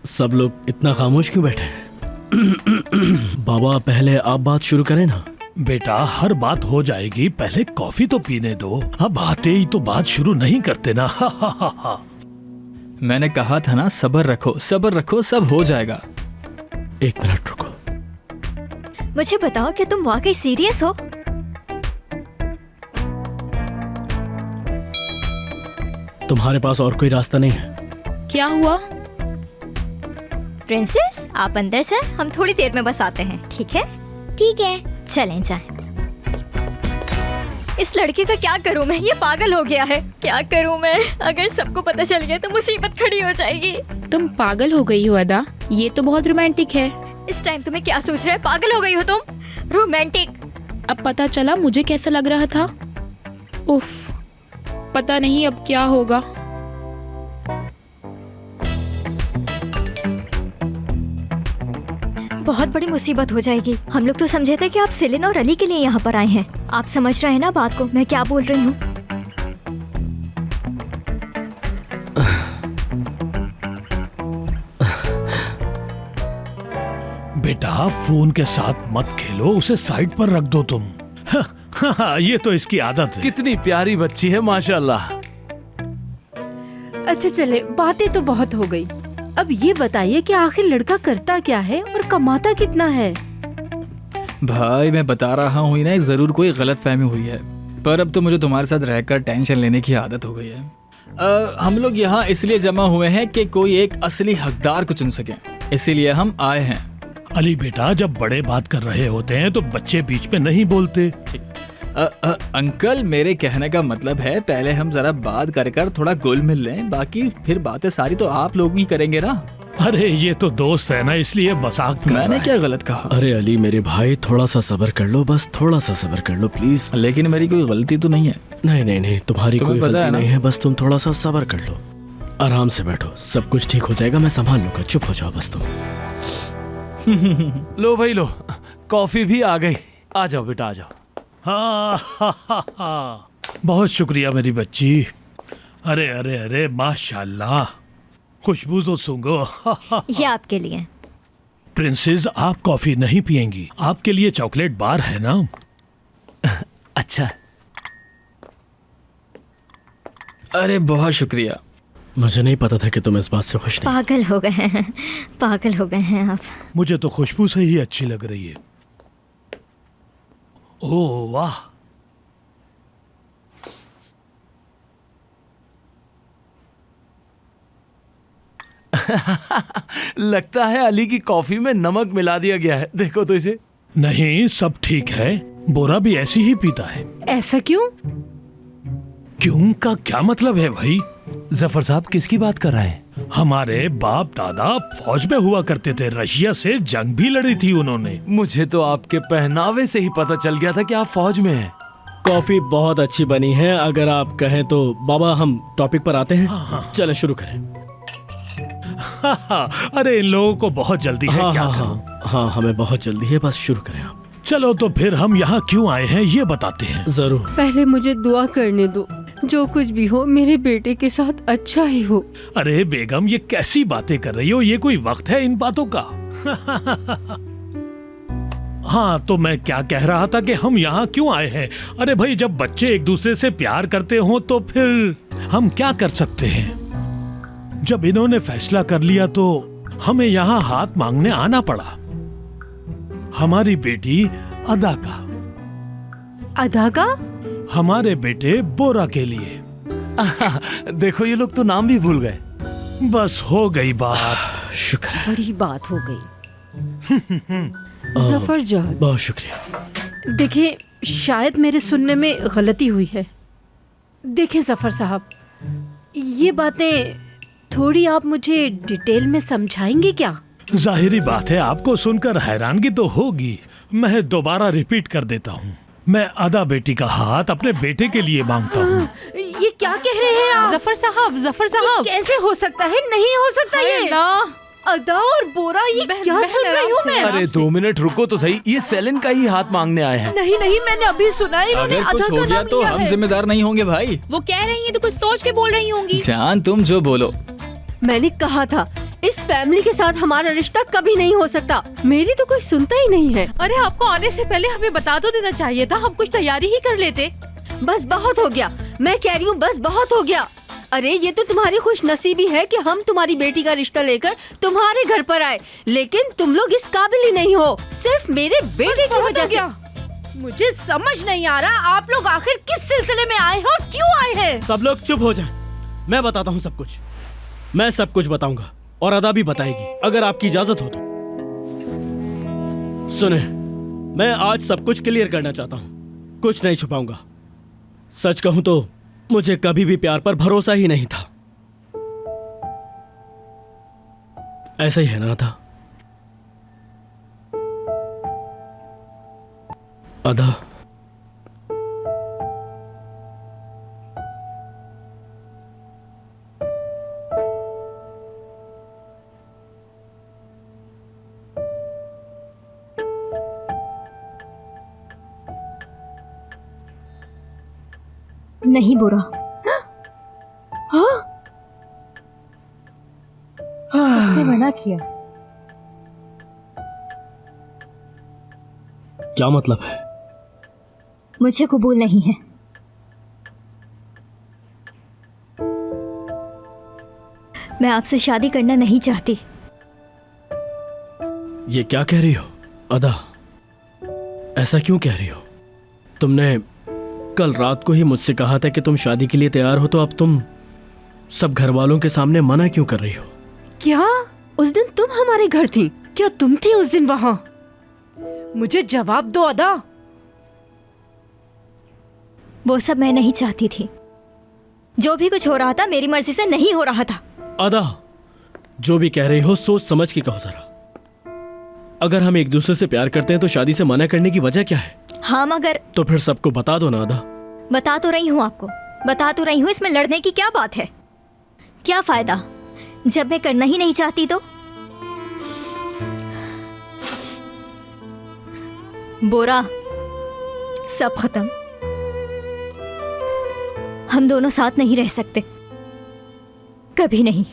सब लोग इतना खामोश क्यों बैठे हैं? बाबा पहले आप बात शुरू करें ना। बेटा हर बात हो जाएगी, पहले कॉफी तो पीने दो। अब आते ही तो बात शुरू नहीं करते ना। मैंने कहा था ना, सब्र रखो सब हो जाएगा। एक मिनट रुको। मुझे बताओ कि तुम वाकई सीरियस हो? तुम्हारे पास और कोई रास्ता नहीं है? क्या हुआ? प्रिंसेस आप अंदर जाएं, हम थोड़ी देर में बस आते हैं, ठीक है? ठीक है। चलें जाएं। इस लड़के का क्या करूं मैं? ये पागल हो गया है। क्या करूं मैं? अगर सबको पता चल गया तो मुसीबत खड़ी हो जाएगी। तुम पागल हो गई हो अदा, ये तो बहुत रोमांटिक है। इस टाइम तुम्हें क्या सोच रहा है? पागल हो गई हो तुम? रोमांटिक? अब पता चला मुझे कैसा लग रहा था। उफ, पता नहीं अब क्या होगा। बहुत बड़ी मुसीबत हो जाएगी। हम लोग तो समझे थे कि आप सेलिन और अली के लिए यहाँ पर आए हैं। आप समझ रहे हैं ना बात को, मैं क्या बोल रही हूँ? बेटा फोन के साथ मत खेलो, उसे साइड पर रख दो तुम। ये तो इसकी आदत है। कितनी प्यारी बच्ची है माशाल्लाह। अच्छा चले, बातें तो बहुत हो गई। अब ये बताइए कि आखिर लड़का करता क्या है और कमाता कितना है? भाई मैं बता रहा हूँ ना, जरूर कोई गलत फहमी हुई है, पर अब तो मुझे तुम्हारे साथ रहकर टेंशन लेने की आदत हो गई है। हम लोग यहाँ इसलिए जमा हुए हैं कि कोई एक असली हकदार को चुन सके, इसीलिए हम आए हैं। अली बेटा, जब बड़े बात कर रहे होते हैं तो बच्चे बीच में नहीं बोलते। अंकल मेरे कहने का मतलब है, पहले हम जरा बात कर थोड़ा घुल मिल लें, बाकी फिर बातें सारी तो आप लोग ही करेंगे ना। अरे ये तो दोस्त है ना, इसलिए मजाक कर रहा मैंने है। क्या गलत कहा? अरे अली मेरे भाई, थोड़ा सा सब्र कर लो, बस थोड़ा सा सब्र कर लो प्लीज। लेकिन मेरी कोई गलती तो नहीं है। नहीं नहीं नहीं, तुम्हारी तुम्हें कोई पता है गलती ना? नहीं है, बस तुम थोड़ा सा सब्र कर लो। आराम से बैठो, सब कुछ ठीक हो जाएगा, मैं संभाल लूंगा। चुप हो जाओ बस तुम। लो भाई लो, कॉफी भी आ गई। आ जाओ बेटा आ जाओ। हाँ, बहुत शुक्रिया मेरी बच्ची। अरे अरे अरे माशाल्लाह, खुशबू तो सूंघो। ये आपके लिए। प्रिंसेस आप कॉफी नहीं पियेंगी, आपके लिए चॉकलेट बार है ना। अच्छा। अरे बहुत शुक्रिया। मुझे नहीं पता था कि तुम इस बात से खुश नहीं। पागल हो गए हैं, पागल हो गए हैं आप। मुझे तो खुशबू से ही अच्छी लग रही है। ओह वाह, लगता है अली की कॉफी में नमक मिला दिया गया है। देखो तो इसे। नहीं सब ठीक है, बोरा भी ऐसी ही पीता है। ऐसा क्यों? क्यों का क्या मतलब है भाई? जफर साहब किसकी बात कर रहे हैं? हमारे बाप दादा फौज में हुआ करते थे, रशिया से जंग भी लड़ी थी उन्होंने। मुझे तो आपके पहनावे से ही पता चल गया था कि आप फौज में हैं। कॉफी बहुत अच्छी बनी है, अगर आप कहें तो। बाबा हम टॉपिक पर आते हैं, चलो शुरू करें। अरे इन लोगों को बहुत जल्दी है, हाँ क्या हाँ करूं? हाँ, हमें बहुत जल्दी है, बस शुरू करें आप। चलो तो फिर हम यहाँ क्यों आए हैं ये बताते हैं। जरूर। पहले मुझे दुआ करने दो, जो कुछ भी हो मेरे बेटे के साथ अच्छा ही हो। अरे बेगम, ये कैसी बातें कर रही हो? ये कोई वक्त है इन बातों का? हाँ तो मैं क्या कह रहा था कि हम यहाँ क्यों आए हैं। अरे भाई, जब बच्चे एक दूसरे से प्यार करते हो तो फिर हम क्या कर सकते हैं। जब इन्होंने फैसला कर लिया तो हमें यहाँ हाथ मांगने आना पड़ा। हमारी बेटी अदा का, अदा का? हमारे बेटे बोरा के लिए। देखो ये लोग तो नाम भी भूल गए। बस हो गई बात। शुक्र है। बड़ी बात हो गई। जफर जान, बहुत शुक्रिया। देखिए शायद मेरे सुनने में गलती हुई है। देखिए जफर साहब, ये बातें थोड़ी आप मुझे डिटेल में समझाएंगे क्या? जाहिरी बात है, आपको सुनकर हैरानगी तो होगी। मैं दोबारा रिपीट कर देता हूँ। मैं अदा बेटी का हाथ अपने बेटे के लिए मांगता हूँ। ये क्या कह रहे हैं आप? जफर साहब, जफर ये साहब। कैसे हो सकता है? नहीं हो सकता ये। अदा और बोरा, ये क्या बहन, सुन रही हूँ मैं? अरे 2 मिनट रुको तो सही, ये सेलिन का ही हाथ मांगने आए हैं। नहीं नहीं, मैंने अभी सुना है इन्होंने अगर अदा कुछ का हो गया नाम तो लिया हम है। जिम्मेदार नहीं होंगे भाई। वो कह रही है तो कुछ सोच के बोल रही होंगी। जान तुम जो बोलो। मैंने कहा था इस फैमिली के साथ हमारा रिश्ता कभी नहीं हो सकता। मेरी तो कोई सुनता ही नहीं है। अरे आपको आने से पहले हमें बता तो देना चाहिए था, हम कुछ तैयारी ही कर लेते। बस बहुत हो गया, मैं कह रही हूँ बस बहुत हो गया। अरे ये तो तुम्हारी खुश नसीबी है कि हम तुम्हारी बेटी का रिश्ता लेकर तुम्हारे घर पर आए, लेकिन तुम लोग इस काबिल ही नहीं हो, सिर्फ मेरे बेटे की वजह से। मुझे समझ नहीं आ रहा आप लोग आखिर किस सिलसिले में आए हैं और क्यों आए हैं। सब लोग चुप हो जाएं। मैं बताता हूँ सब कुछ। मैं सब कुछ बताऊंगा और अदा भी बताएगी, अगर आपकी इजाजत हो तो। सुने, मैं आज सब कुछ क्लियर करना चाहता हूँ, कुछ नहीं छुपाऊंगा। सच कहूं तो मुझे कभी भी प्यार पर भरोसा ही नहीं था। ऐसा ही है ना अदा? अदा, नहीं बुरा। उसने मना किया। क्या मतलब है? मुझे कबूल नहीं है। मैं आपसे शादी करना नहीं चाहती। ये क्या कह रही हो अदा? ऐसा क्यों कह रही हो? तुमने कल रात को ही मुझसे कहा था कि तुम शादी के लिए तैयार हो, तो अब तुम सब घर वालों के सामने मना क्यों कर रही हो? क्या उस दिन तुम हमारे घर थी? क्या तुम थी उस दिन वहाँ? मुझे जवाब दो अदा। वो सब मैं नहीं चाहती थी। जो भी कुछ हो रहा था मेरी मर्जी से नहीं हो रहा था। अदा, जो भी कह रही हो सोच समझ के कहो जरा। अगर हम एक दूसरे से प्यार करते हैं तो शादी से मना करने की वजह क्या है? हाँ मगर तो फिर सबको बता दो ना अदा। बता तो रही हूँ आपको, बता तो रही हूँ। इसमें लड़ने की क्या बात है? क्या फायदा जब मैं करना ही नहीं चाहती तो? बोरा, सब खत्म। हम दोनों साथ नहीं रह सकते, कभी नहीं।